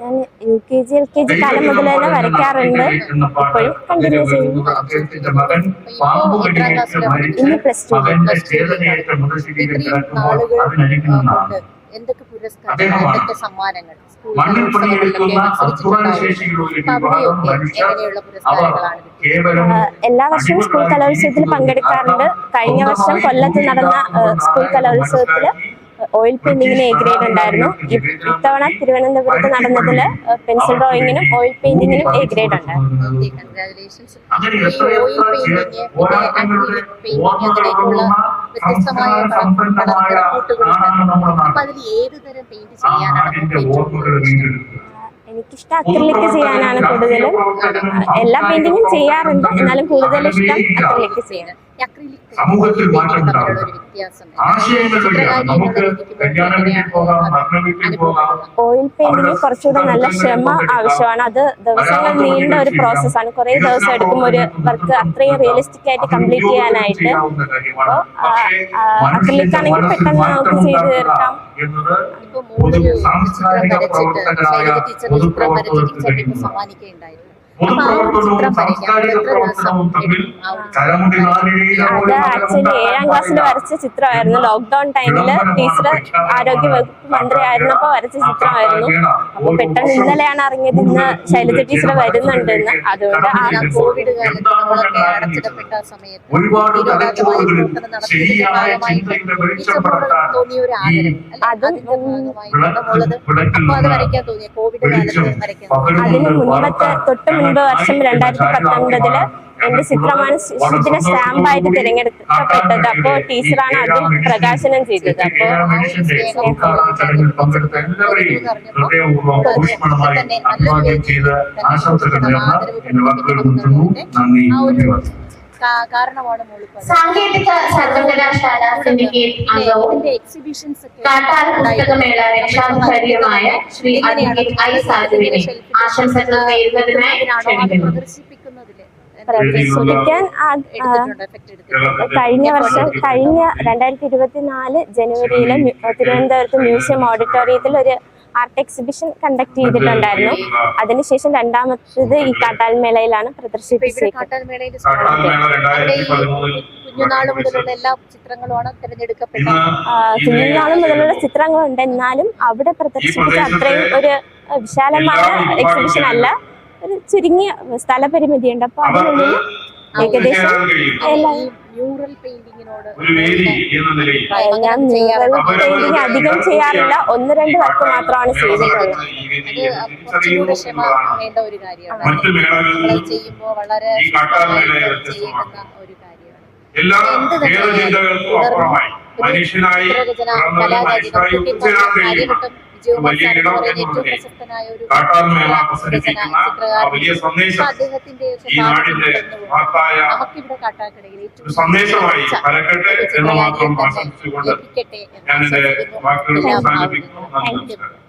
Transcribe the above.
ഞാൻ UKG LKG കാലം മുതൽ തന്നെ വരയ്ക്കാറുണ്ട്. ഇപ്പോഴും കണ്ടിന്യൂ ചെയ്യുന്നു. ഇനി പ്ലസ് ടു. എന്തൊക്കെ പുരസ്കാരങ്ങൾ, എന്തൊക്കെ സമ്മാനങ്ങൾ എല്ലാ വർഷവും സ്കൂൾ കലോത്സവത്തിൽ പങ്കെടുക്കാറുണ്ട്. കഴിഞ്ഞ വർഷം കൊല്ലത്ത് നടന്ന സ്കൂൾ കലോത്സവത്തില് ഓയിൽ പെയിന്റിങ്ങിന് എ ഗ്രേഡ് ഉണ്ടായിരുന്നു. ഇത്തവണ തിരുവനന്തപുരത്ത് നടന്നതില് പെൻസിൽ ഡ്രോയിങ്ങിനും ഓയിൽ പെയിന്റിങ്ങിനും എ ഗ്രേഡ് ഉണ്ടായിരുന്നു. എനിക്കിഷ്ടം അക്രിലിക് ചെയ്യാനാണ് കൂടുതലും. എല്ലാ പെയിന്റിങ്ങും ചെയ്യാറുണ്ട്, എന്നാലും കൂടുതൽ ഇഷ്ടം അക്രിലിക് ചെയ്യാൻ. സമൂഹത്തിൽ മാറ്റം ഓയിൽ പെയിന്റിങ് കുറച്ചുകൂടെ നല്ല ക്ഷമ ആവശ്യമാണ്. അത് ദിവസങ്ങൾ നീണ്ട ഒരു പ്രോസസ്സാണ്. കുറേ ദിവസം എടുക്കും ഒരു വർക്ക് അത്രയും റിയലിസ്റ്റിക് ആയിട്ട് കംപ്ലീറ്റ് ചെയ്യാനായിട്ട്. അപ്പോൾ അക്രിലിക് ആണെങ്കിൽ പെട്ടെന്ന് നമുക്ക് ചെയ്ത് തീർക്കാം. സമ്മാനിക്കുകയുണ്ടായിരുന്നു. അത് ആക്ച്വലി 7ാം ക്ലാസ്സിൽ വരച്ച ചിത്രമായിരുന്നു. ലോക്ക്ഡൌൺ ടൈമില് ടീച്ചർ ആരോഗ്യ വകുപ്പ് മന്ത്രി ആയിരുന്നപ്പോ വരച്ച ചിത്രമായിരുന്നു. അപ്പൊ പെട്ടെന്ന് ഇന്നലെയാണ് അറിഞ്ഞത് ഇന്ന് ശൈലജ ടീച്ചർ വരുന്നുണ്ടെന്ന്. അതുകൊണ്ട് കോവിഡ് കാലത്ത് നമ്മളൊക്കെ അടച്ചിടപ്പെട്ട സമയത്ത് തോന്നിയ ഒരു ആഗ്രഹം അതിന് മുൻപത്തെ തൊട്ട് മുൻപ് വർഷം 2019 എന്റെ ചിത്രമാണ് ഇതിനെ സ്റ്റാമ്പായിട്ട് തിരഞ്ഞെടുക്കപ്പെട്ടത്. അപ്പോ ടീച്ചറാണ് അത് പ്രകാശനം ചെയ്തത്. അപ്പോ സാങ്കേതിക സർവകലാശാല സിൻഡിക്കേറ്റ് അംഗവും കാട്ടാൽ പുസ്തകമേള രക്ഷാധികാരിയുമായ ശ്രീ അഡ്വക്കേറ്റ് ഐ സാജുവിനെ ആശംസകൾ നേരുന്നതിനായി ക്ഷണിക്കുന്നു. പ്രദർശിപ്പിക്കാൻ കഴിഞ്ഞ 2024 ജനുവരിയില് തിരുവനന്തപുരത്ത് മ്യൂസിയം ഓഡിറ്റോറിയത്തിൽ ഒരു ആർട്ട് എക്സിബിഷൻ കണ്ടക്ട് ചെയ്തിട്ടുണ്ടായിരുന്നു. അതിനുശേഷം രണ്ടാമത്തേത് ഈ കാട്ടാൽ മേളയിലാണ് പ്രദർശിപ്പിച്ചേക്കുന്നത്. കുഞ്ഞുനാള് മുതലുള്ള എല്ലാ ചിത്രങ്ങളുമാണ് തിരഞ്ഞെടുക്കപ്പെട്ടത്. കുഞ്ഞുനാള് മുതലുള്ള ചിത്രങ്ങളുണ്ട്, എന്നാലും അവിടെ പ്രദർശിപ്പിച്ച അത്രയും ഒരു വിശാലമായ എക്സിബിഷൻ അല്ല. ഒരു ചുരുങ്ങിയ സ്ഥലപരിമിതിയുണ്ട്. അപ്പൊ അതിനുള്ളിൽ ഏകദേശം ഞാൻ മ്യൂറൽ പെയിന്റിങ് അധികം ചെയ്യാറില്ല. 1-2 വർക്ക് മാത്രമാണ് ചെയ്തിട്ടുള്ളത്. വലിയ സന്ദേശം ഈ നാടിന്റെ മഹത്തായ സന്ദേശമായി പരക്കട്ടെ എന്ന് മാത്രം ആശംസിച്ചുകൊണ്ട് ഞാൻ എന്റെ വാക്കുകൾ അവസാനിപ്പിക്കുന്നു. നന്ദി, നമസ്കാരം.